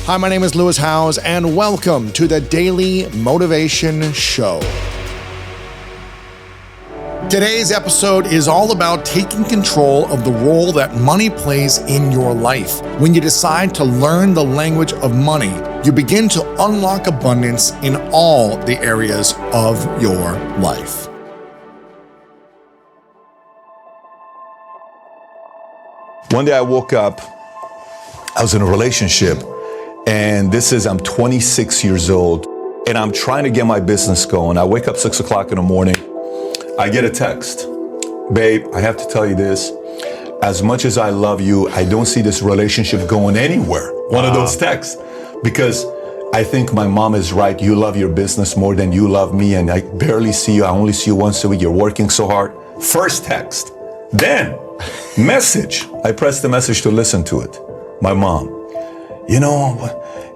Hi, my name is Lewis Howes, and welcome to the Daily Motivation Show. Today's episode is all about taking control of the role that money plays in your life. When you decide to learn the language of money, you begin to unlock abundance in all the areas of your life. One day I woke up, I was in a relationship, and I'm 26 years old, and I'm trying to get my business going. I wake up 6 o'clock in the morning, I get a text. Babe, I have to tell you this. As much as I love you, I don't see this relationship going anywhere. One of those texts. Because I think my mom is right. You love your business more than you love me, and I barely see you. I only see you once a week. You're working so hard. First text. Then, message. I press the message to listen to it. My mom. You know,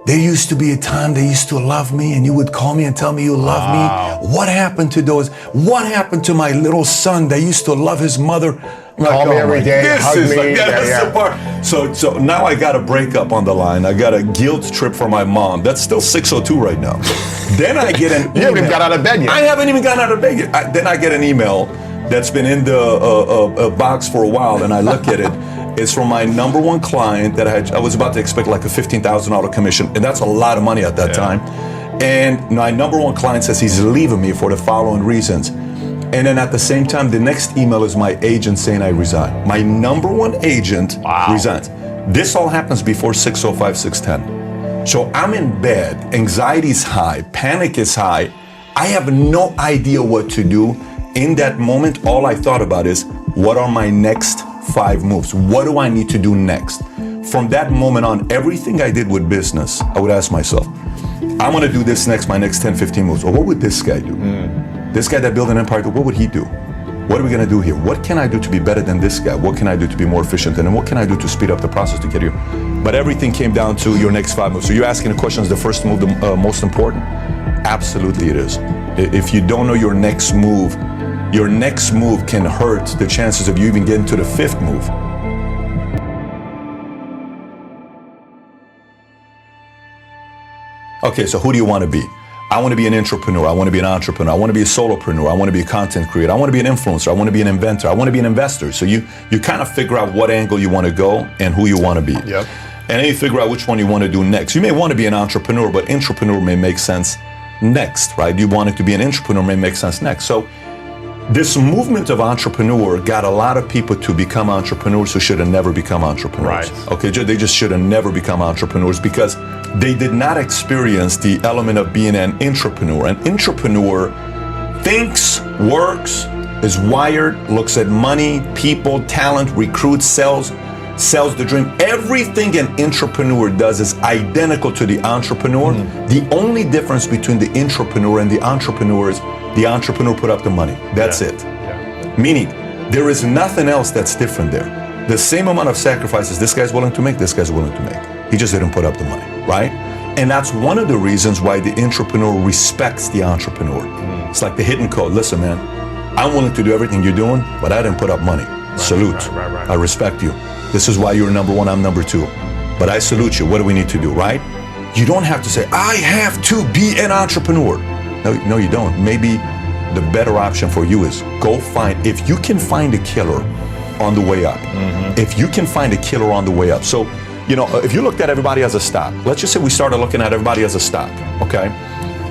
there used to be a time they used to love me, and you would call me and tell me you love me. What happened to those? What happened to my little son that used to love his mother? Call me every day, hug me. That's the part. So now I got a breakup on the line. I got a guilt trip from my mom. That's still 6:02 right now. Then I get an email. You haven't even got out of bed yet. I haven't even gotten out of bed yet. Then I get an email that's been in the box for a while, and I look at it. It's from my number one client that I was about to expect like a $15,000 commission, and that's a lot of money at that time. And my number one client says he's leaving me for the following reasons. And then at the same time, the next email is my agent saying I resign. My number one agent resigns. This all happens before 6:05, 6:10. So I'm in bed, anxiety's high, panic is high. I have no idea what to do. In that moment, all I thought about is, what are my next 5 moves? What do I need to do next? From that moment on, everything I did with business, I would ask myself, I'm gonna do this next, my next 10, 15 moves. Or what would this guy do? This guy that built an empire, what would he do? What are we gonna do here? What can I do to be better than this guy? What can I do to be more efficient? And then what can I do to speed up the process to get here? But everything came down to your next 5 moves. So you're asking the question, is the first move the most important? Absolutely it is. If you don't know your next move can hurt the chances of you even getting to the 5th move. Okay, so who do you want to be? I want to be an entrepreneur. I want to be an entrepreneur. I want to be a solopreneur. I want to be a content creator. I want to be an influencer. I want to be an inventor. I want to be an investor. So you kind of figure out what angle you want to go and who you want to be. Yep. And then you figure out which one you want to do next. You may want to be an entrepreneur, but entrepreneur may make sense next, right? You want it to be an entrepreneur may make sense next. So this movement of entrepreneur got a lot of people to become entrepreneurs who should have never become entrepreneurs. Right. Okay, they just should have never become entrepreneurs because they did not experience the element of being an entrepreneur. An entrepreneur thinks, works, is wired, looks at money, people, talent, recruits, sells the dream. Everything an entrepreneur does is identical to the entrepreneur. The only difference between the entrepreneur and the entrepreneur is the entrepreneur put up the money. That's it. Meaning, there is nothing else that's different there. The same amount of sacrifices this guy's willing to make, this guy's willing to make. He just didn't put up the money, right? And that's one of the reasons why the entrepreneur respects the entrepreneur. It's like the hidden code. Listen, man, I'm willing to do everything you're doing, but I didn't put up money. Salute. I respect you. This is why you're number one, I'm number 2. But I salute you. What do we need to do, right? You don't have to say, I have to be an entrepreneur. No, you don't. Maybe the better option for you is if you can find a killer on the way up. If you can find a killer on the way up. So, if you looked at everybody as a stock, let's just say we started looking at everybody as a stock, okay?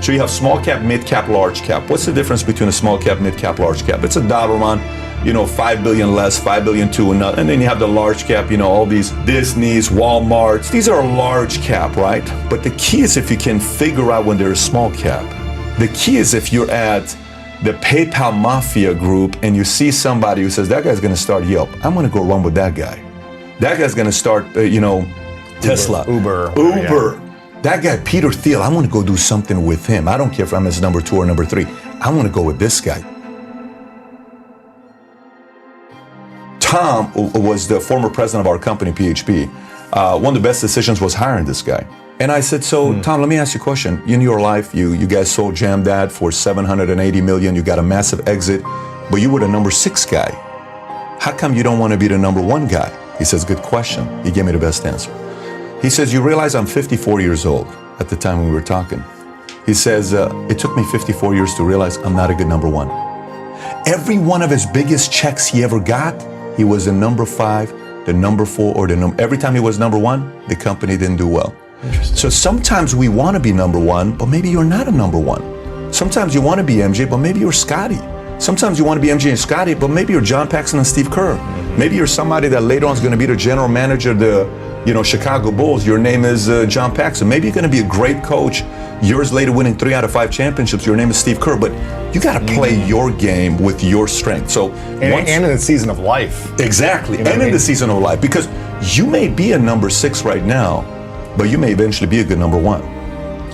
So you have small cap, mid cap, large cap. What's the difference between a small cap, mid cap, large cap? It's a dollar amount, 5 billion less, 5 billion to another. And then you have the large cap, all these Disneys, Walmarts. These are large cap, right? But the key is if you can figure out when they're a small cap. The key is if you're at the PayPal Mafia group and you see somebody who says, that guy's gonna start Yelp, I'm gonna go run with that guy. That guy's gonna start, Tesla. Uber. Yeah. That guy, Peter Thiel, I wanna go do something with him. I don't care if I'm his number 2 or number 3. I wanna go with this guy. Tom was the former president of our company, PHP. One of the best decisions was hiring this guy. And I said, so Tom, let me ask you a question. In your life, you guys sold JamDad for $780 million. You got a massive exit, but you were the number 6 guy. How come you don't want to be the number 1 guy? He says, good question. He gave me the best answer. He says, you realize I'm 54 years old at the time when we were talking. He says, it took me 54 years to realize I'm not a good number one. Every one of his biggest checks he ever got, he was the number 5, the number 4, or every time he was number 1, the company didn't do well. So sometimes we want to be number 1, but maybe you're not a number 1. Sometimes you want to be MJ, but maybe you're Scotty. Sometimes you want to be MJ and Scotty, but maybe you're John Paxson and Steve Kerr. Maybe you're somebody that later on is going to be the general manager of the Chicago Bulls. Your name is John Paxson. Maybe you're going to be a great coach. Years later winning 3 out of 5 championships, your name is Steve Kerr, but you got to play your game with your strength. So and in the season of life. Exactly, and in the season of life, because you may be a number 6 right now, but you may eventually be a good number 1.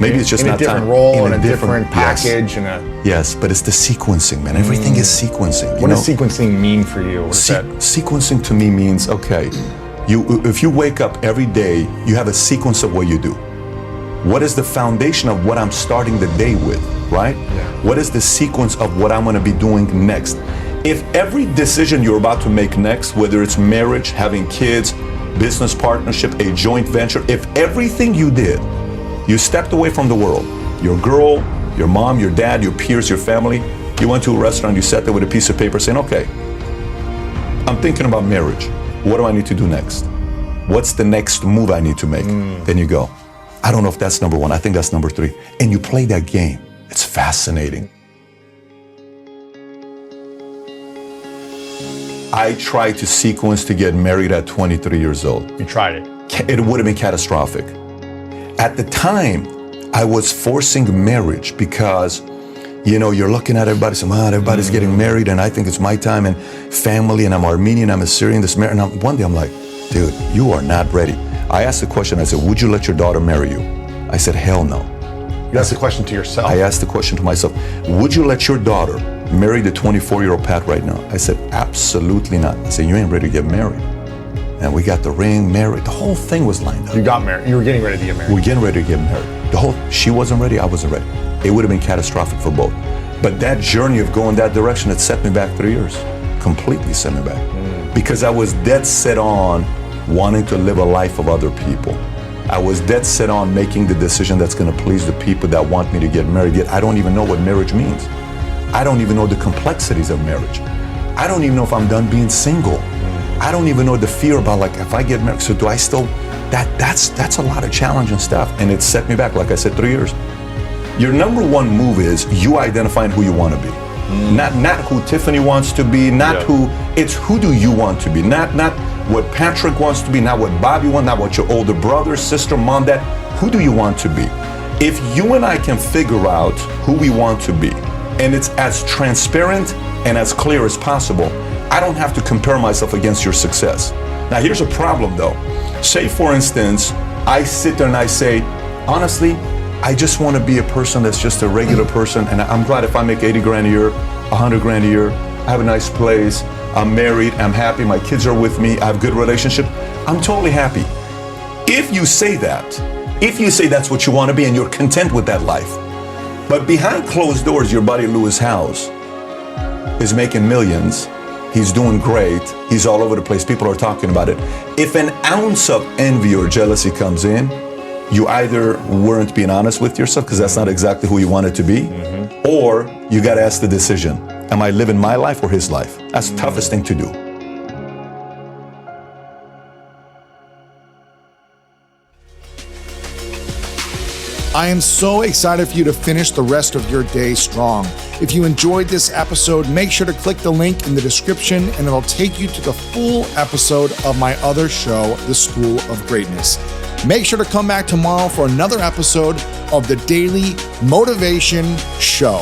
Maybe it's just in not a different time. role, in a different package. Yes, but it's the sequencing, man. Everything is sequencing. What does sequencing mean for you? What is that? Sequencing to me means, okay, if you wake up every day, you have a sequence of what you do. What is the foundation of what I'm starting the day with, right? Yeah. What is the sequence of what I'm going to be doing next? If every decision you're about to make next, whether it's marriage, having kids, business partnership, a joint venture, if everything you did, you stepped away from the world, your girl, your mom, your dad, your peers, your family, you went to a restaurant, you sat there with a piece of paper saying, okay, I'm thinking about marriage. What do I need to do next? What's the next move I need to make? Then you go, I don't know if that's number 1. I think that's number 3. And you play that game. It's fascinating. I tried to sequence to get married at 23 years old. You tried it. It would have been catastrophic. At the time, I was forcing marriage because, you're looking at everybody saying, everybody's getting married and I think it's my time, and family, and I'm Armenian, I'm Assyrian, this marriage. And one day I'm like, dude, you are not ready. I asked the question, I said, would you let your daughter marry you? I said, hell no. You asked the question to yourself? I asked the question to myself, would you let your daughter marry the 24-year-old Pat right now? I said, absolutely not. I said, you ain't ready to get married. And we got the ring, married. The whole thing was lined up. You got married. You were getting ready to get married. We're getting ready to get married. She wasn't ready, I wasn't ready. It would have been catastrophic for both. But that journey of going that direction, it set me back 3 years. Completely set me back. Because I was dead set on wanting to live a life of other people. I was dead set on making the decision that's going to please the people that want me to get married. Yet I don't even know what marriage means. I don't even know the complexities of marriage. I don't even know if I'm done being single. I don't even know the fear about, like, if I get married, so do I still, that's a lot of challenging stuff. And it set me back, like I said, 3 years. Your number 1 move is you identifying who you want to be. Not who Tiffany wants to be, it's who do you want to be. Not what Patrick wants to be, not what Bobby wants, not what your older brother, sister, mom, dad. Who do you want to be? If you and I can figure out who we want to be, and it's as transparent and as clear as possible, I don't have to compare myself against your success. Now here's a problem though. Say for instance, I sit there and I say, honestly, I just want to be a person that's just a regular person, and I'm glad if I make 80 grand a year, 100 grand a year, I have a nice place, I'm married, I'm happy, my kids are with me, I have a good relationship, I'm totally happy. If you say that's what you want to be and you're content with that life, but behind closed doors, your buddy Lewis Howes is making millions, he's doing great, he's all over the place, people are talking about it. If an ounce of envy or jealousy comes in, you either weren't being honest with yourself because that's not exactly who you wanted to be, or you got to ask the decision, am I living my life or his life? That's the toughest thing to do. I am so excited for you to finish the rest of your day strong. If you enjoyed this episode, make sure to click the link in the description and it'll take you to the full episode of my other show, The School of Greatness. Make sure to come back tomorrow for another episode of the Daily Motivation Show.